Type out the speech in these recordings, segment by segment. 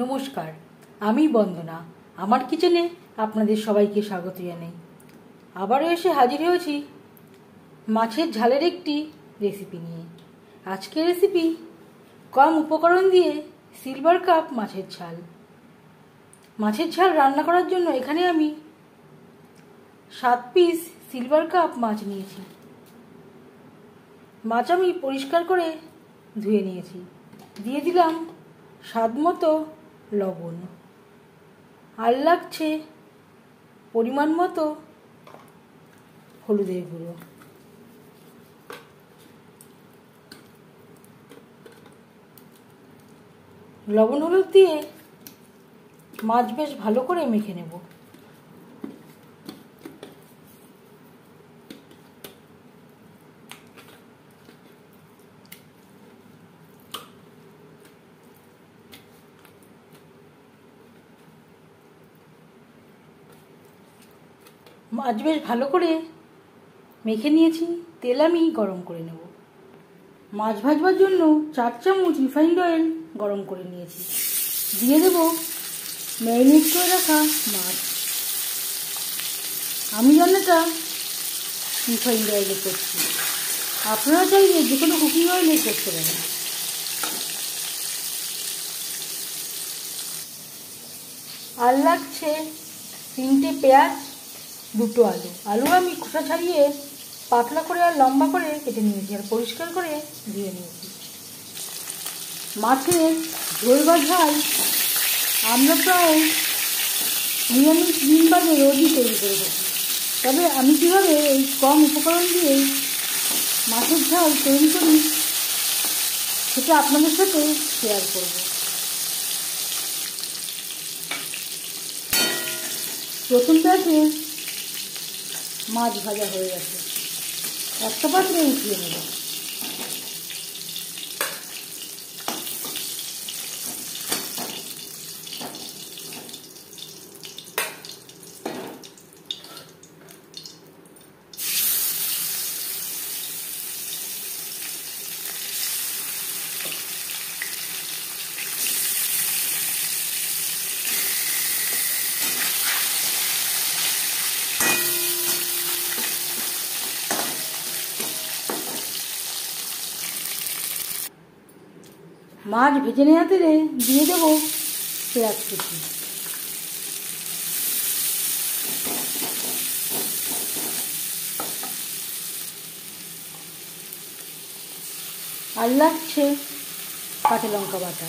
নমস্কার, আমি বন্দনা। আমার কিচেনে আপনাদের সবাইকে স্বাগত জানাই। আবারও এসে হাজির হয়েছি মাছের ঝালের একটি রেসিপি নিয়ে। আজকের রেসিপি কম উপকরণ দিয়ে সিলভার কাপ মাছের ঝাল। মাছের ঝাল রান্না করার জন্য এখানে আমি 7 পিস সিলভার কাপ মাছ নিয়েছি। মাছ আমি পরিষ্কার করে ধুয়ে নিয়েছি। দিয়ে দিলাম স্বাদ মতো লবণ, আর লাগছে পরিমাণ মতো হলুদের গুঁড়ো। লবণ হলুদ দিয়ে মাছ বেশ ভালো করে মেখে নেব। মাছ বেশ ভালো করে মেখে নিয়েছি। তেল আমি গরম করে নেব। মাছ ভাজবার জন্য 4 চামচ রিফাইন্ড অয়েল গরম করে নিয়েছি। দিয়ে দেব ম্যারিনেট করে রাখা মাছ। আমি রান্নাটা রিফাইন্ড অয়েলে করছি, আপনারা চাইলে যে কোনো কুকিং অয়েলে করতে পারেন। আর লাগছে 3টে পেঁয়াজ, 2টো আলু। আলু আমি খোসা ছাড়িয়ে পাতলা করে আর লম্বা করে কেটে নিয়েছি, আর পরিষ্কার করে ধুয়ে নিয়েছি। মাছের ঝোল বা ঝাল আমরা প্রায় নিরামিষ দিন বাদে রোজই তৈরি করে থাকি। তবে আমি কীভাবে এই কম উপকরণ দিয়ে মাছের ঝাল তৈরি করি সেটা আপনাদের সাথে শেয়ার করব। প্রথম ব্যাচে মাছ ভাজা হয়ে গেছে, একটা পাত্রে উঠিয়ে নেব। মাছ ভেজে নেওয়া তেলে দিয়ে দেব পেঁয়াজ কুচি। আর লাগছে কাঁচা লঙ্কা বাটা।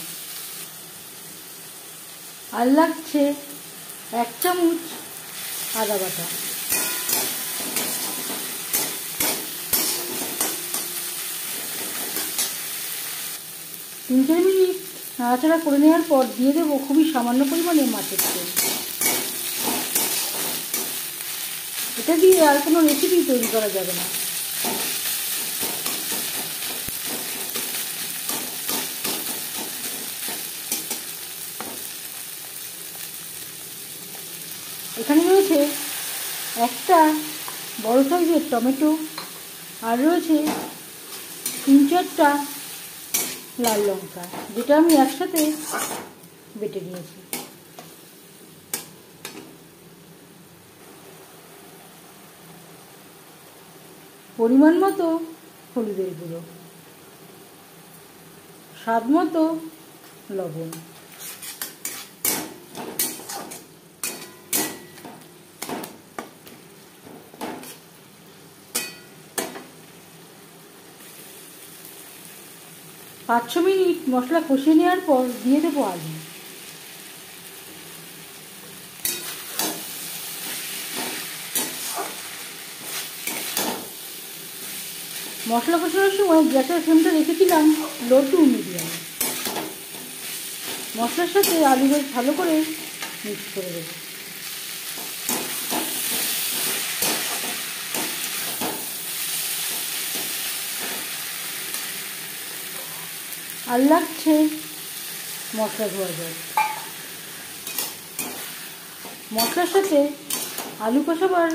আর লাগছে 1 চামচ আদা বাটা। তিন 4 মিনিট নাড়াচাড়া করে নেওয়ার পর দিয়ে দেবো খুবই সামান্য পরিমাণে মাছের তেল। এটা দিয়ে আর কোনো রেসিপি তৈরি করা যাবে না। এখানে রয়েছে একটা বড় সাইজের টমেটো, আর রয়েছে 3-4টা লাল লঙ্কা, যেটা আমি একসাথে বেটে নিয়েছি। পরিমাণ মতো হলুদের গুঁড়ো, স্বাদ মতো লবণ। পাঁচ 6 মিনিট মশলা কষিয়ে নেওয়ার পর দিয়ে দেবো আলু। মশলা কষানোর সময় গ্যাসের ফ্লেমটা রেখেছিলাম লো টু মিডিয়াম। মশলার সাথে আলু বেশ ভালো করে মিক্স করে দেবো। আর লাগছে মশলা ধোয়া জল। মশলার সাথে আলু কষাবার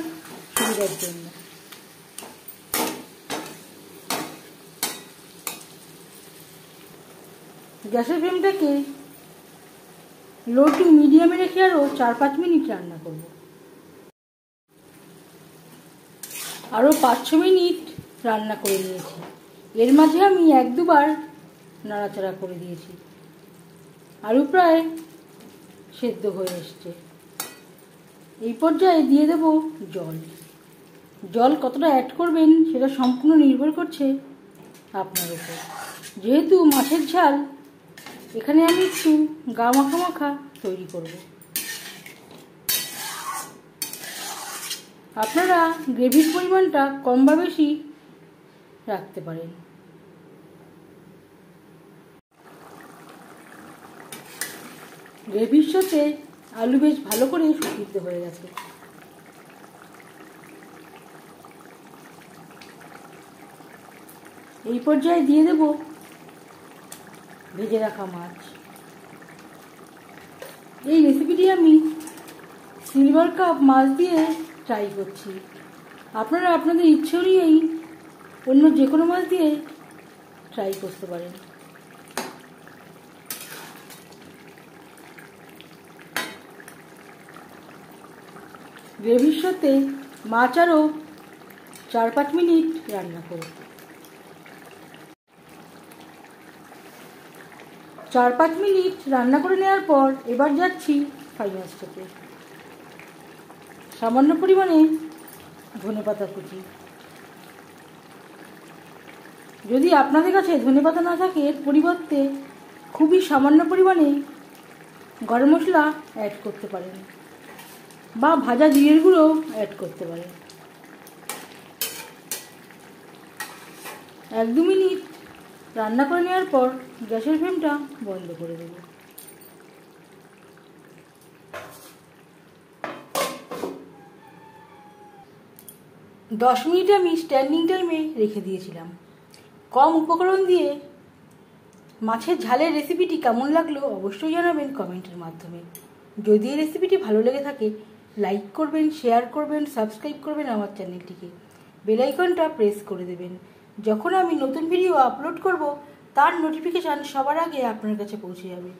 সুবিধার জন্য গ্যাসের ফ্লেমটাকে লো টু মিডিয়ামে রেখে আরও 4-5 মিনিট রান্না করব। আরও 5-6 মিনিট রান্না করে নিয়েছি। এর মাঝে আমি 1-2 বার নাড়াচাড়া করে দিয়েছি। আলু প্রায় সেদ্ধ হয়ে এসছে। এই পর্যায়ে দিয়ে দেব জল। জল কতটা অ্যাড করবেন সেটা সম্পূর্ণ নির্ভর করছে আপনার উপর। যেহেতু মাছের ঝাল, এখানে আমি একটু গা মাখা মাখা তৈরি করব। আপনারা গ্রেভির পরিমাণটা কম বা বেশি রাখতে পারেন। গ্রেভির সাথে আলু বেশ ভালো করে সিদ্ধ হয়ে গেছে। এই পর্যায়ে দিয়ে দেব ভেজে রাখা মাছ। এই রেসিপিটি আমি সিলভার কাপ মাছ দিয়ে ট্রাই করছি। আপনারা আপনাদের ইচ্ছে অনুযায়ী অন্য যে কোনো মাছ দিয়ে ট্রাই করতে পারেন। গ্রেভির সাথে মাছ আরও 4-5 মিনিট রান্না করব। 4-5 মিনিট রান্না করে নেওয়ার পর এবার যাচ্ছি ফাইনাল স্টেপে। সামান্য পরিমাণে ধনেপাতা কুচি। যদি আপনাদের কাছে ধনেপাতা না থাকে, এর পরিবর্তে খুবই সামান্য পরিমাণে গরম মশলা অ্যাড করতে পারেন বা ভাজা জিরের গুঁড়ো অ্যাড করতে পারেন। 1-2 মিনিট রান্না করে নেওয়ার পর গ্যাসের ফ্লেমটা বন্ধ করে দেব। দশ মিনিট আমি স্ট্যান্ডিং টাইমে রেখে দিয়েছিলাম। কম উপকরণ দিয়ে মাছের ঝালের রেসিপিটি কেমন লাগলো অবশ্যই জানাবেন কমেন্টের মাধ্যমে। যদি এই রেসিপিটি ভালো লেগে থাকে লাইক করবেন, শেয়ার করবেন, সাবস্ক্রাইব করবেন আমার চ্যানেলটিকে। বেল আইকনটা প্রেস করে দেবেন। যখন আমি নতুন ভিডিও আপলোড করব তার নোটিফিকেশান সবার আগে আপনার কাছে পৌঁছে যাবে।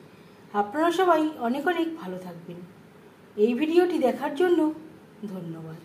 আপনারা সবাই অনেক অনেক ভালো থাকবেন। এই ভিডিওটি দেখার জন্য ধন্যবাদ।